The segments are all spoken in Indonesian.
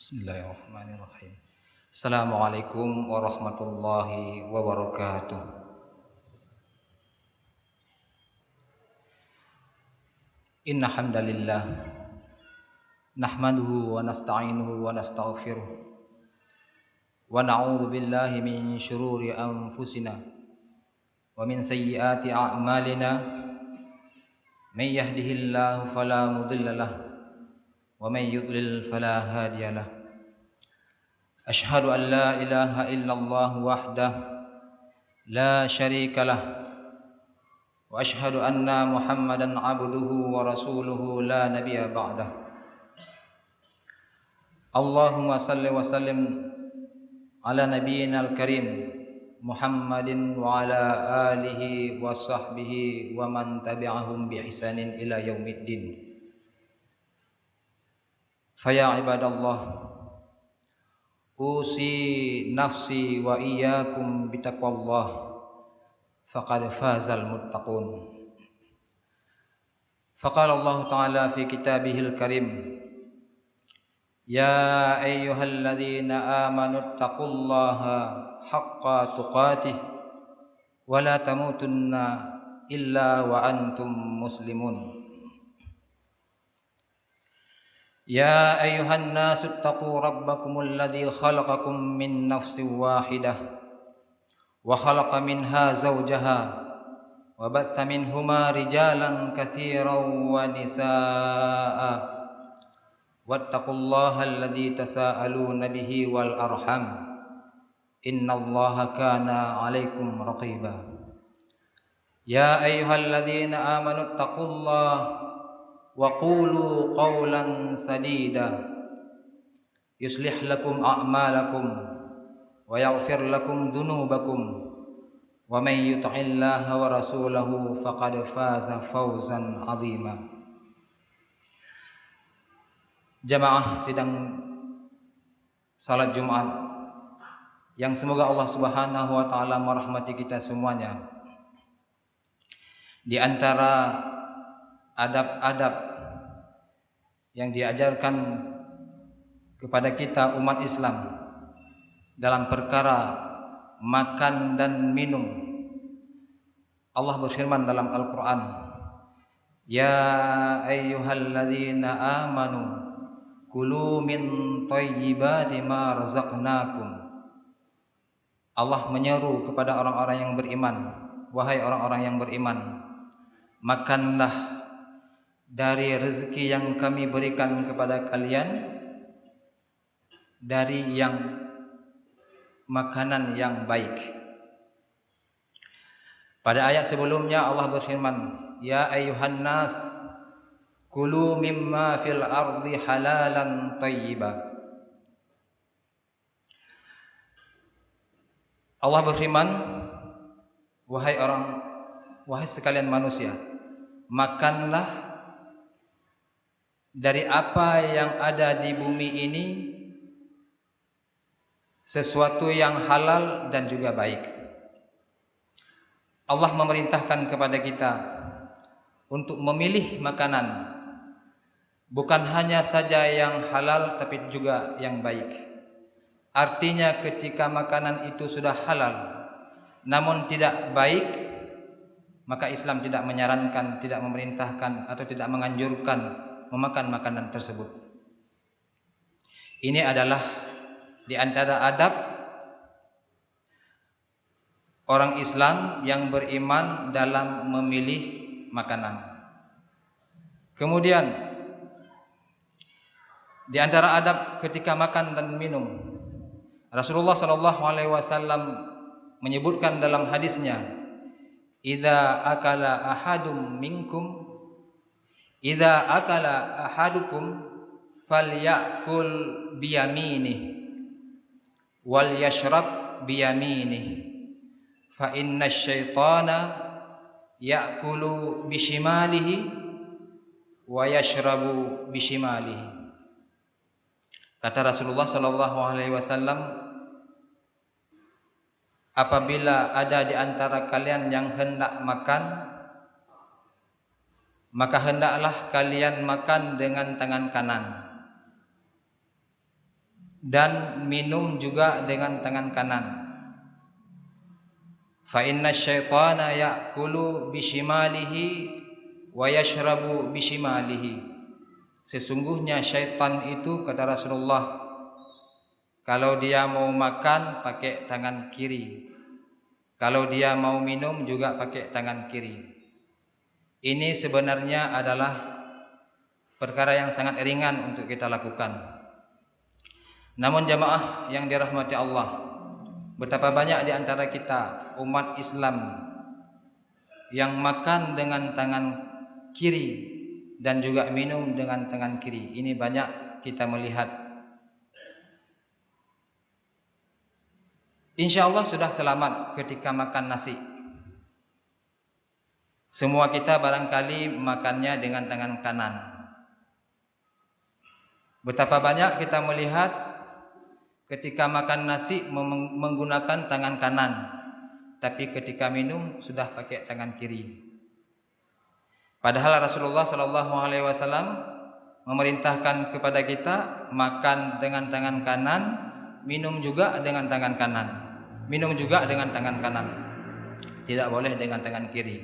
Bismillahirrahmanirrahim. Assalamualaikum warahmatullahi wabarakatuh. Inna hamdalillah nahmaduhu wa nasta'inuhu wa nastaghfiruh wa na'udzu billahi min syururi anfusina wa min sayyiati a'malina may yahdihillahu fala mudilla lahu wa may yudlil fala hadiyalah. Asyhadu an la ilaha illallah wahdah la syarika lah wa asyhadu anna Muhammadan abduhu wa rasuluhu la nabiyya ba'dah. Allahumma salli wa sallim ala nabiyyinal karim Muhammadin wa ala alihi wa sahbihi wa man tabi'ahum bi ihsanin ila yaumiddin. Faya ibadallah, usi nafsi wa iyyakum bitaqwallah faqad fazal muttaqun. Faqala Allah Ta'ala fi kitabihil karim, ya ayyuhalladzina amanu taqullaha haqqa tuqatih wa la tamutunna illa wa antum muslimun. Ya ayyuhan nasu taqu rabbakumul ladzi khalaqakum min nafsin wahidah wa khalaqa minha zawjaha wa batha minhuma rijalan katsiran wa nisaa'a wattaqullaha alladzi tasaaluna bihi wal arham innallaha kana 'alaikum raqiba. Ya ayyuhalladzina amanu taqullaha wa qulu qawlan sadida yuslih lakum a'malakum wa yaghfir lakum dhunubakum wa may yuti'illaha wa rasulahu faqad faza fawzan 'azima. Jamaah sidang salat Jumat yang semoga Allah Subhanahu wa taala merahmati kita semuanya. Di antara adab-adab yang diajarkan kepada kita umat Islam dalam perkara makan dan minum, Allah berfirman dalam Al-Quran, ya ayyuhalladzina amanu kulu min thayyibati ma razaqnakum. Allah menyeru kepada orang-orang yang beriman, wahai orang-orang yang beriman, makanlah dari rezeki yang kami berikan kepada kalian, dari yang makanan yang baik. Pada ayat sebelumnya Allah berfirman, ya ayyuhan nas kulu mimma fil ardi halalan thayyiba. Allah berfirman, wahai sekalian manusia, makanlah dari apa yang ada di bumi ini, sesuatu yang halal dan juga baik. Allah memerintahkan kepada kita untuk memilih makanan, bukan hanya saja yang halal tapi juga yang baik. Artinya ketika makanan itu sudah halal namun tidak baik, maka Islam tidak menyarankan, tidak memerintahkan atau tidak menganjurkan memakan makanan tersebut. Ini adalah di antara adab orang Islam yang beriman dalam memilih makanan. Kemudian di antara adab ketika makan dan minum, Rasulullah SAW menyebutkan dalam hadisnya, idza akala ahadukum falyakul biyaminih wal yashrab biyaminih fa inna syaitana ya'kulu bishimalihi wa yashrabu bishimalihi. Kata Rasulullah SAW, apabila ada di antara kalian yang hendak makan, maka hendaklah kalian makan dengan tangan kanan dan minum juga dengan tangan kanan. Fa inna syaitana ya'kulu bishimalihi wa yashrabu bishimalihi. Sesungguhnya syaitan itu, kata Rasulullah, kalau dia mau makan pakai tangan kiri, kalau dia mau minum juga pakai tangan kiri. Ini sebenarnya adalah perkara yang sangat ringan untuk kita lakukan. Namun jamaah yang dirahmati Allah, betapa banyak di antara kita umat Islam yang makan dengan tangan kiri dan juga minum dengan tangan kiri. Ini banyak kita melihat. Insya Allah sudah selamat ketika makan nasi. Semua kita barangkali makannya dengan tangan kanan. Betapa banyak kita melihat ketika makan nasi menggunakan tangan kanan, tapi ketika minum sudah pakai tangan kiri. Padahal Rasulullah Shallallahu Alaihi Wasallam memerintahkan kepada kita makan dengan tangan kanan, minum juga dengan tangan kanan, minum juga dengan tangan kanan, tidak boleh dengan tangan kiri.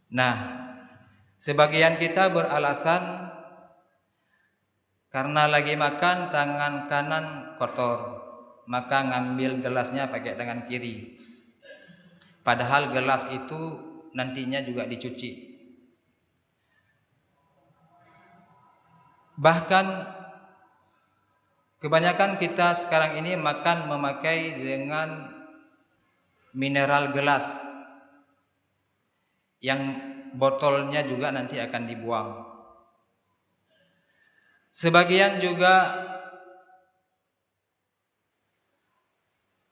Nah, sebagian kita beralasan karena lagi makan tangan kanan kotor, maka ngambil gelasnya pakai tangan kiri. Padahal gelas itu nantinya juga dicuci. Bahkan kebanyakan kita sekarang ini makan memakai dengan mineral gelas yang botolnya juga nanti akan dibuang. Sebagian juga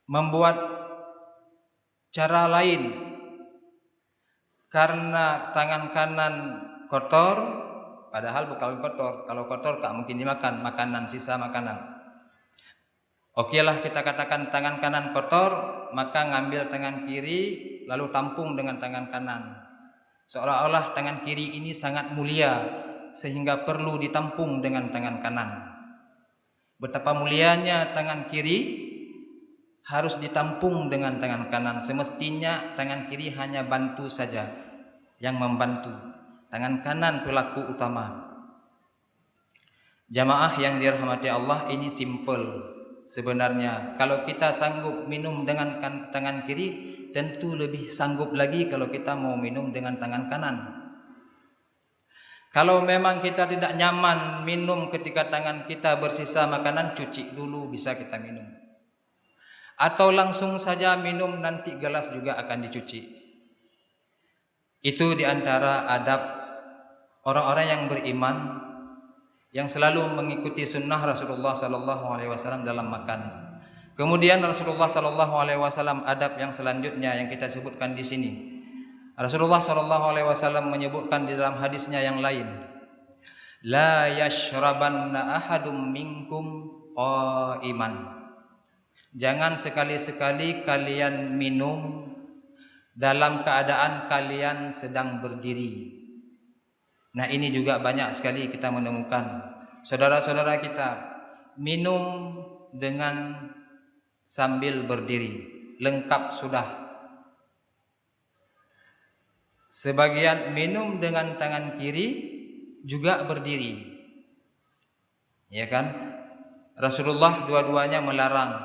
membuat cara lain karena tangan kanan kotor, padahal bukan kotor. Kalau kotor tak mungkin dimakan, makanan, sisa makanan. Okelah kita katakan tangan kanan kotor, maka ngambil tangan kiri lalu tampung dengan tangan kanan. Seolah-olah tangan kiri ini sangat mulia sehingga perlu ditampung dengan tangan kanan. Betapa mulianya tangan kiri harus ditampung dengan tangan kanan. Semestinya tangan kiri hanya bantu saja, yang membantu. Tangan kanan pelaku utama. Jamaah yang dirahmati Allah, ini simple sebenarnya. Kalau kita sanggup minum dengan tangan kiri, tentu lebih sanggup lagi kalau kita mau minum dengan tangan kanan. Kalau memang kita tidak nyaman minum ketika tangan kita bersisa makanan, cuci dulu bisa kita minum. Atau langsung saja minum, nanti gelas juga akan dicuci. Itu diantara adab orang-orang yang beriman, yang selalu mengikuti sunnah Rasulullah Sallallahu Alaihi Wasallam dalam makan. Kemudian Rasulullah Sallallahu Alaihi Wasallam adab yang selanjutnya yang kita sebutkan di sini. Rasulullah Sallallahu Alaihi Wasallam menyebutkan di dalam hadisnya yang lain, la yashrabanna ahadum minkum qaiman. Jangan sekali-sekali kalian minum dalam keadaan kalian sedang berdiri. Nah, ini juga banyak sekali kita menemukan saudara-saudara kita minum dengan sambil berdiri, lengkap sudah. Sebagian minum dengan tangan kiri juga berdiri, ya kan? Rasulullah dua-duanya melarang,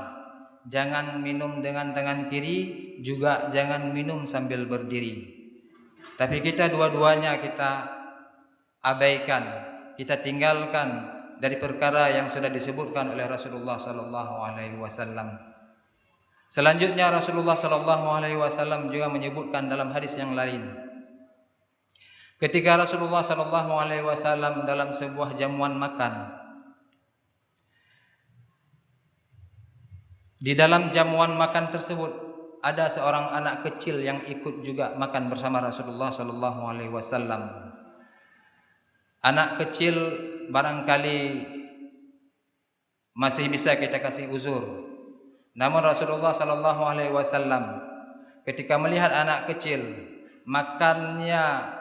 jangan minum dengan tangan kiri, juga jangan minum sambil berdiri. Tapi kita dua-duanya kita abaikan, kita tinggalkan dari perkara yang sudah disebutkan oleh Rasulullah Sallallahu Alaihi Wasallam. Selanjutnya Rasulullah Sallallahu Alaihi Wasallam juga menyebutkan dalam hadis yang lain, ketika Rasulullah Sallallahu Alaihi Wasallam dalam sebuah jamuan makan, di dalam jamuan makan tersebut ada seorang anak kecil yang ikut juga makan bersama Rasulullah Sallallahu Alaihi Wasallam. Anak kecil barangkali masih bisa kita kasih uzur. Namun Rasulullah Sallallahu Alaihi Wasallam ketika melihat anak kecil makannya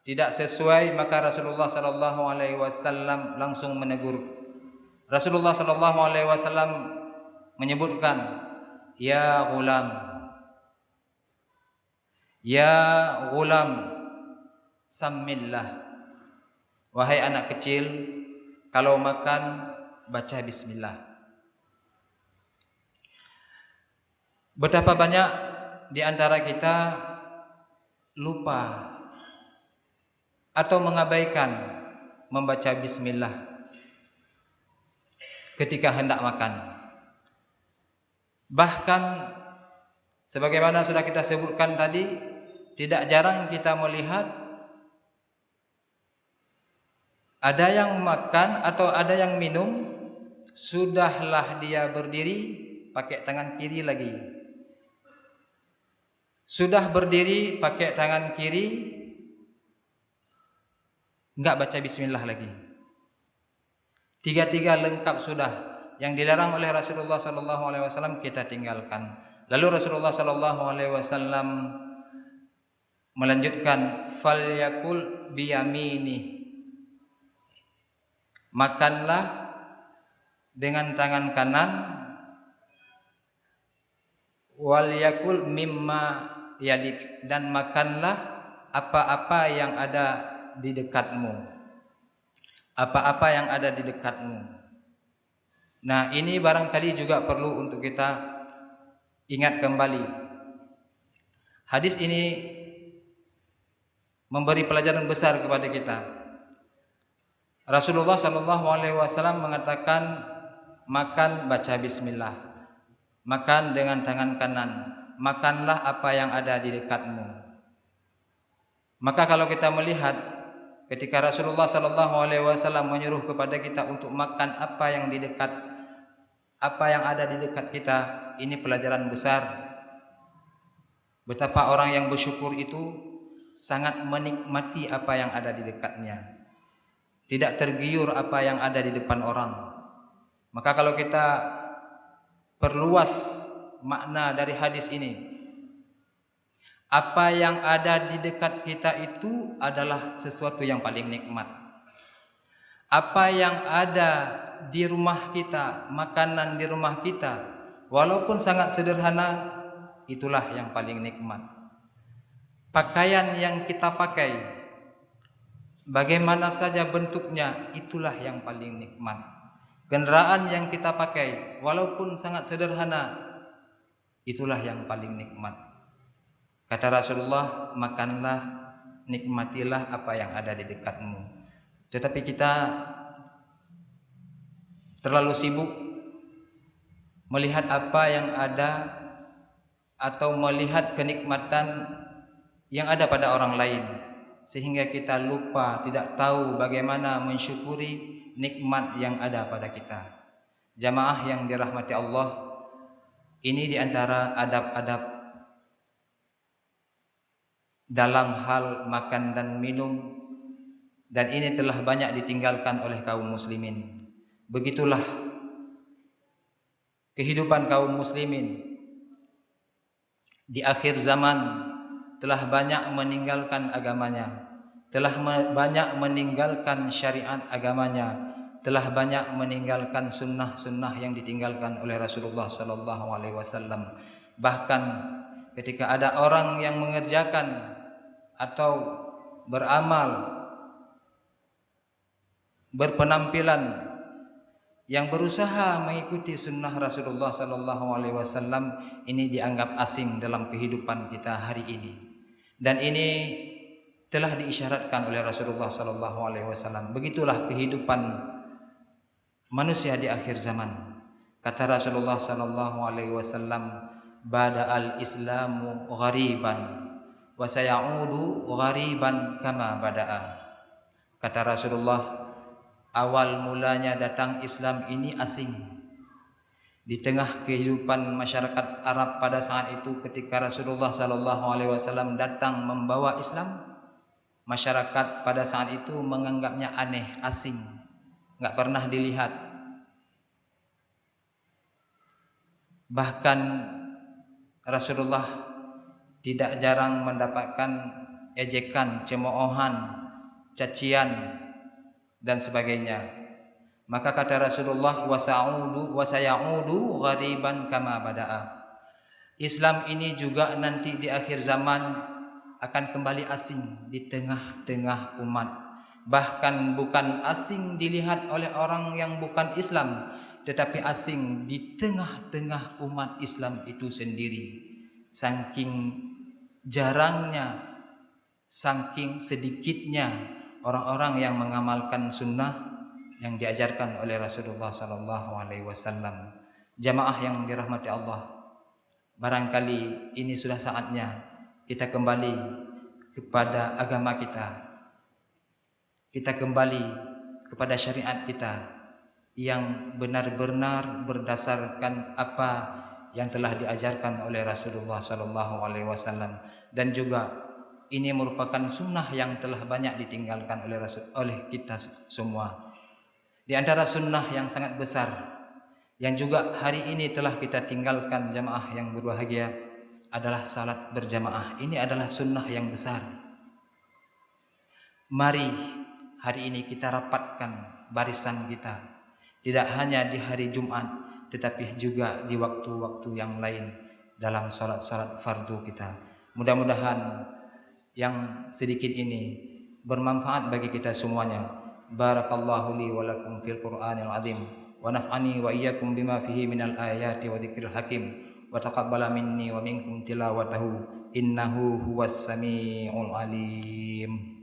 tidak sesuai, maka Rasulullah Sallallahu Alaihi Wasallam langsung menegur. Rasulullah sallallahu alaihi wasallam menyebutkan, ya ghulam, sammillah. Wahai anak kecil, kalau makan baca bismillah. Betapa banyak di antara kita lupa atau mengabaikan membaca bismillah ketika hendak makan. Bahkan sebagaimana sudah kita sebutkan tadi, tidak jarang kita melihat ada yang makan atau ada yang minum, sudahlah dia berdiri pakai tangan kiri lagi. Sudah berdiri pakai tangan kiri, enggak baca bismillah lagi. Tiga-tiga lengkap sudah. Yang dilarang oleh Rasulullah sallallahu alaihi wasallam kita tinggalkan. Lalu Rasulullah sallallahu alaihi wasallam melanjutkan, falyakul biyamini. Makanlah dengan tangan kanan, wal yakul mimma yalik, dan makanlah apa-apa yang ada di dekatmu. Apa-apa yang ada di dekatmu. Nah, ini barangkali juga perlu untuk kita ingat kembali. Hadis ini memberi pelajaran besar kepada kita. Rasulullah sallallahu alaihi wasallam mengatakan, makan baca bismillah. Makan dengan tangan kanan. Makanlah apa yang ada di dekatmu. Maka kalau kita melihat ketika Rasulullah sallallahu alaihi wasallam menyuruh kepada kita untuk makan apa yang ada di dekat kita, ini pelajaran besar. Betapa orang yang bersyukur itu sangat menikmati apa yang ada di dekatnya. Tidak tergiur apa yang ada di depan orang. Maka kalau kita perluas makna dari hadis ini, apa yang ada di dekat kita itu adalah sesuatu yang paling nikmat. Apa yang ada di rumah kita, makanan di rumah kita, walaupun sangat sederhana, itulah yang paling nikmat. Pakaian yang kita pakai, bagaimana saja bentuknya, itulah yang paling nikmat. Kendaraan yang kita pakai, walaupun sangat sederhana, itulah yang paling nikmat. Kata Rasulullah, makanlah, nikmatilah apa yang ada di dekatmu. Tetapi kita terlalu sibuk melihat apa yang ada atau melihat kenikmatan yang ada pada orang lain, sehingga kita lupa, tidak tahu bagaimana mensyukuri nikmat yang ada pada kita. Jamaah yang dirahmati Allah, ini diantara adab-adab dalam hal makan dan minum, dan ini telah banyak ditinggalkan oleh kaum muslimin. Begitulah kehidupan kaum muslimin di akhir zaman, telah banyak meninggalkan agamanya, telah banyak meninggalkan syariat agamanya, telah banyak meninggalkan sunnah-sunnah yang ditinggalkan oleh Rasulullah sallallahu alaihi wasallam. Bahkan ketika ada orang yang mengerjakan atau beramal, berpenampilan yang berusaha mengikuti sunnah Rasulullah sallallahu alaihi wasallam, ini dianggap asing dalam kehidupan kita hari ini. Dan ini telah diisyaratkan oleh Rasulullah sallallahu alaihi wasallam. Begitulah kehidupan manusia di akhir zaman. Kata Rasulullah sallallahu alaihi wasallam, bada'al islamu ghariban wa sayaudu ghariban kama bada'a. Kata Rasulullah, awal mulanya datang Islam ini asing. Di tengah kehidupan masyarakat Arab pada saat itu, ketika Rasulullah sallallahu alaihi wasallam datang membawa Islam, masyarakat pada saat itu menganggapnya aneh, asing, enggak pernah dilihat. Bahkan Rasulullah tidak jarang mendapatkan ejekan, cemoohan, cacian dan sebagainya. Maka kata Rasulullah, wa sayaudu ghariban kama bada'a. Islam ini juga nanti di akhir zaman akan kembali asing di tengah-tengah umat. Bahkan bukan asing dilihat oleh orang yang bukan Islam, tetapi asing di tengah-tengah umat Islam itu sendiri. Saking jarangnya, saking sedikitnya orang-orang yang mengamalkan sunnah yang diajarkan oleh Rasulullah sallallahu alaihi wasallam. Jamaah yang dirahmati Allah, barangkali ini sudah saatnya kita kembali kepada agama kita. Kita kembali kepada syariat kita yang benar-benar berdasarkan apa yang telah diajarkan oleh Rasulullah sallallahu alaihi wasallam, dan juga ini merupakan sunnah yang telah banyak ditinggalkan oleh kita semua. Di antara sunnah yang sangat besar yang juga hari ini telah kita tinggalkan jamaah yang berbahagia adalah salat berjamaah. Ini adalah sunnah yang besar. Mari hari ini kita rapatkan barisan kita, tidak hanya di hari Jumat, tetapi juga di waktu-waktu yang lain dalam salat-salat fardu kita. Mudah-mudahan yang sedikit ini bermanfaat bagi kita semuanya. Barakallahu li wa lakum fil Qur'anil azim, wa naf'ani wa iyyakum bima fihi minal ayati wa dzikril hakim, wa taqabbala minni wa minkum tilawatahu innahu huwas samiul alim.